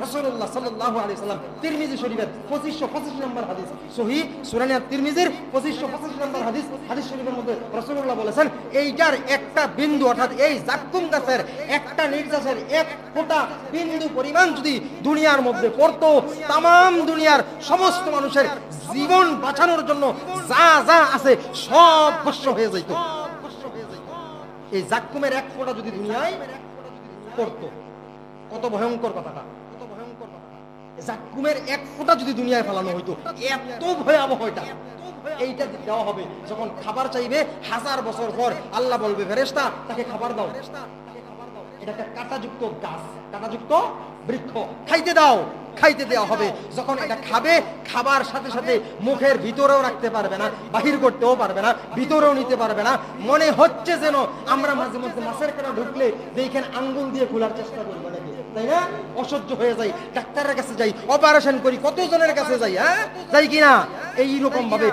রাসূলুল্লাহ সাল্লাল্লাহু আলাইহি সাল্লাম তিরমিজি শরীফের 2525 নম্বর হাদিস, সহিহ সুনানে তিরমিজির 2525 নম্বর হাদিস, হাদিস শরীফের মধ্যে রাসূলুল্লাহ বলেছেন, এইটার একটা বিন্দু অর্থাৎ এই জাক্কুম গাছের একটা নির্যাসের এক ফোঁটা বিন্দু পরিমাণ যদি দুনিয়ার মধ্যে পড়তো, তাম দুনিয়ার সমস্ত মানুষের জীবন বাঁচানোর জন্য যা যা আছে সব ভস্ম হয়ে যেত। এই জাক্কুমের এক ফোঁটা যদি দুনিয়ায় পড়তো, কত ভয়ঙ্কর কথাটা, কত ভয়ঙ্কর কথাটা। জাক্কুমের এক ফোঁটা যদি দুনিয়ায় ফেলানো হইতো, এত ভয়াবহ এটা। এইটা দেওয়া হবে যখন খাবার চাইবে 1000 বছর পর, আল্লাহ বলবে ফেরেশতা তাকে খাবার দাও। এটা একটা কাঁটাযুক্ত গাছ, কাঁটাযুক্ত বৃক্ষ, খাইতে দাও। খাইতে দেওয়া হবে, যখন এটা খাবে, খাবার সাথে সাথে মুখের ভিতরেও রাখতে পারবে না, বাহির করতেও পারবে না, ভিতরেও নিতে পারবে না। মনে হচ্ছে যেন আমরা মাঝে মধ্যে মাছের কাটা ঢুকলে যেখানে আঙ্গুল দিয়ে খোলার চেষ্টা করবো নাকি, তাই না? অসহ্য হয়ে যাই, ডাক্তারের কাছে যাই, অপারেশন করি, কতজনের কাছে যাই, হ্যাঁ যাই কিনা? এইরকম ভাবে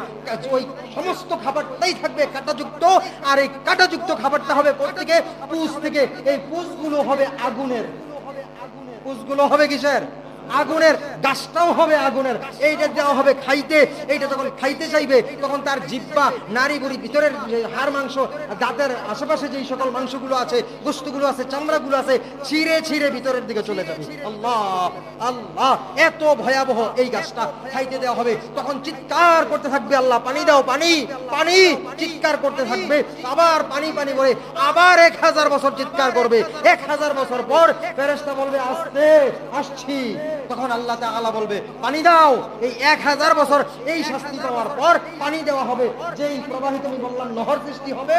ওই সমস্ত খাবারটাই থাকবে কাঁটাযুক্ত, আর এই কাঁটাযুক্ত খাবারটা হবে প্রত্যেকে পুষ থেকে। এই পুষগুলো হবে আগুনের, পুষগুলো হবে কিসের? আগুনের। গাছটাও হবে আগুনের। এইটা দেওয়া হবে খাইতে। এইটা যখন খাইতে চাইবে তখন তার জিহ্বা, নাড়ি বুড়ি, ভিতরের হাড় মাংস, দাঁতের আশেপাশে যেই সকল মাংসগুলো আছে, গোস্তগুলো আছে, চামড়াগুলো আছে, ছিঁড়ে ছিঁড়ে ভিতরের দিকে চলে যাবে। আল্লাহ আল্লাহ, এত ভয়াবহ এই গাছটা। খাইতে দেওয়া হবে, তখন চিৎকার করতে থাকবে, আল্লাহ পানি দাও, পানি পানি, চিৎকার করতে থাকবে। আবার পানি পানি বলে আবার 1000 বছর চিৎকার করবে। 1000 বছর পর ফেরেশতা বলবে আসতে, আসছি। তখন আল্লাহ তাআলা বলবে পানি দাও। এই 1000 বছর এই শাস্তি পাওয়ার পর পানি দেওয়া হবে। যেই প্রবাহিত, আমি বললাম নহর সৃষ্টি হবে,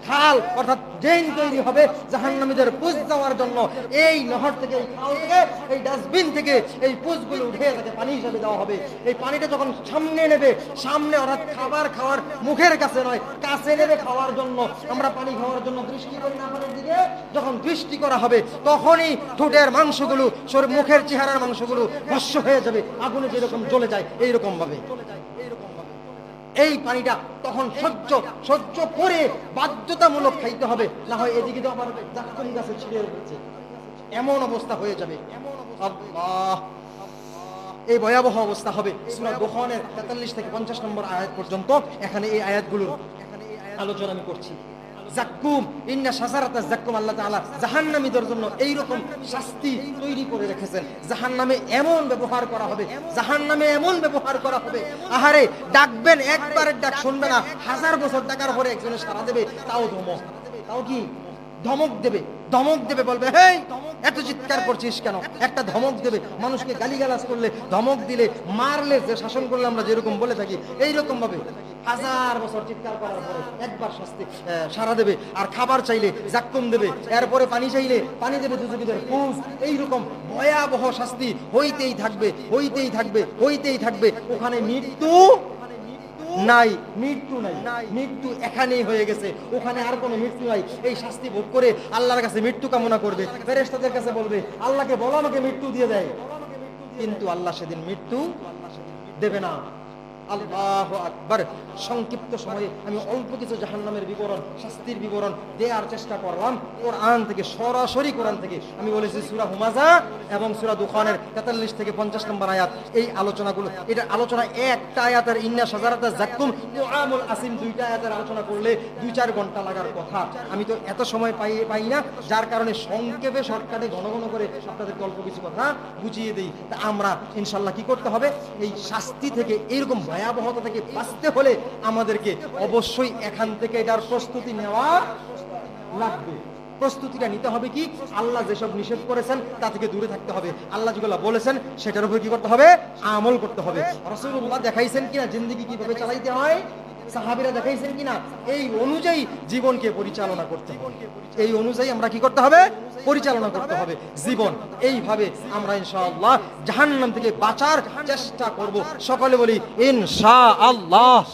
খাল অর্থাৎ ড্রেন তৈরি হবে জাহান্নামীদের পুষ দেওয়ার জন্য। এই নহর থেকে, এই খাল থেকে, এই ডাস্টবিন থেকে এই পুষগুলো উঠে তাকে পানি হিসাবে দেওয়া হবে। এই পানিটা যখন সামনে নেবে, সামনে অর্থাৎ খাবার খাওয়ার মুখের কাছে নয়, কাছে নেবে খাওয়ার জন্য। আমরা পানি খাওয়ার জন্য দৃষ্টি করি না পানির দিকে, যখন দৃষ্টি করা হবে তখনই ঠোঁটের মাংসগুলো, মুখের চেহারার মাংসগুলো ভস্ম হয়ে যাবে, আগুনে যেরকম জ্বলে যায় এইরকম ভাবে। এই পানিটা তখন সহ্য করে বাধ্যতামূলক খাইতে হবে, না হয় এদিকে তো আবার জাক্কুম গাছে ছিঁড়ে উঠেছে, এমন অবস্থা হয়ে যাবে। আল্লাহ, এই ভয়াবহ অবস্থা হবে। সূরা দুখানের 43 থেকে 50 নম্বর আয়াত পর্যন্ত এখানে এই আয়াতগুলোর আলোচনা আমি করছি। জাক্কুম, ইন্না শাজারাতা জাক্কুম, আল্লাহ তাআলা জাহান্নামীদের জন্য এই রকম শাস্তি তৈরি করে রেখেছেন। জাহান্নামে এমন ব্যবহার করা হবে, জাহান্নামে এমন ব্যবহার করা হবে, আহারে ডাকবেন, একবারের ডাক শুনবে না, 1000 বছর ডাকার পরে একজনে সাড়া দেবে, তাও ধমক, তাও কি ধমক দেবে, ধমক দেবে, বলবে হেই এত চিৎকার করছিস কেন? একটা ধমক দেবে। মানুষকে গালিগালাজ করলে, ধমক দিলে, মারলে, যে শাসন করলে আমরা যেরকম বলে থাকি, এইরকম ভাবে 1000 বছর চিৎকার করার পরে একবার শাস্তি সারা দেবে। আর খাবার চাইলে জাক্কুম দেবে, এরপরে পানি চাইলে পানি দেবে, দুজনের পুষ। এইরকম ভয়াবহ শাস্তি হইতেই থাকবে, হইতেই থাকবে, হইতেই থাকবে। ওখানে মৃত্যু নাই, মৃত্যু নাই, মৃত্যু এখানেই হয়ে গেছে, ওখানে আর কোনো মৃত্যু নাই। এই শাস্তি ভোগ করে আল্লাহর কাছে মৃত্যু কামনা করবে, ফেরেশতাদের কাছে বলবে আল্লাহকে বলো আমাকে মৃত্যু দিয়ে দেয়, কিন্তু আল্লাহ সেদিন মৃত্যু দেবে না। আল্লাহু আকবার। সংক্ষিপ্ত সময়ে আমি অল্প কিছু জাহান্নামের বিবরণ, শাস্তির বিবরণ দেওয়ার চেষ্টা করলাম কোরআন থেকে, সরাসরি কোরআন থেকে। আমি বলেছি সূরা হুমাযা এবং সূরা দুখানের 43 থেকে 50 নম্বর আয়াত, এই আলোচনাগুলো, এটা আলোচনা একটা আয়াতের ইন্না শাজারাতা জাক্কুম তুআমুল আসিম, দুইটা আয়াতের আলোচনা করলে 2-4 ঘন্টা লাগার কথা। আমি তো এত সময় পাই না, যার কারণে সংক্ষেপে, শর্টকাটে, ঘন ঘন করে আপনাদেরকে অল্প কিছু কথা বুঝিয়ে দিই। তা আমরা ইনশাআল্লাহ কি করতে হবে? এই শাস্তি থেকে, এইরকম ভয়াবহতা থেকে বাঁচতে হলে আমাদেরকে অবশ্যই এখান থেকে এটার প্রস্তুতি নেওয়া লাগবে। প্রস্তুতিটা নিতে হবে কি? আল্লাহ যেসব নিষেধ করেছেন তা থেকে দূরে থাকতে হবে। আল্লাহ যেগুলো বলেছেন সেটার উপর কি করতে হবে? আমল করতে হবে। রাসূলুল্লাহ দেখাইছেন কিনা জিন্দেগি কিভাবে চালাইতে হয়, সাহাবীরা দেখাইছেন কিনা, এই অনুযায়ী জীবনকে পরিচালনা করতে হবে। এই অনুযায়ী আমরা কি করতে হবে? পরিচালনা করতে হবে জীবন। এইভাবে আমরা ইনশাআল্লাহ জাহান্নাম থেকে বাঁচার চেষ্টা করব। সকলে বলি ইনশাআল্লাহ।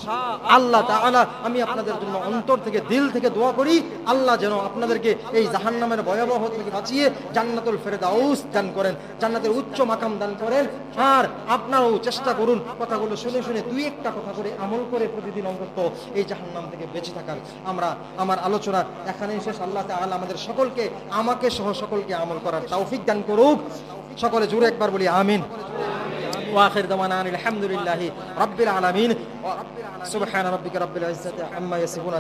আল্লাহ তাআলা, আমি আপনাদের জন্য অন্তর থেকে, দিল থেকে দোয়া করি, আল্লাহ যেন আপনাদেরকে এই জাহান্নামের ভয়াবহতা থেকে বাঁচিয়ে জান্নাতুল ফেরদাউস দান করেন, জান্নাতের উচ্চ মাকাম দান করেন। আর আপনারাও চেষ্টা করুন কথাগুলো শুনে শুনে 2-1টা কথা করে আমল করে প্রতিদিন অন্তত করতো এই জাহান্নাম থেকে বেঁচে থাকার। আমার আলোচনা এখানেই শেষ। আল্লাহ তাআলা আমাদের সকলকে, আমাকে সহ সকলকে আমল করার তৌফিক দান করুক। সকলে জোরে একবার বলি আমিন। وآخر دعوانا أن الحمد لله رب العالمين سبحان ربك رب العزة عما يصفون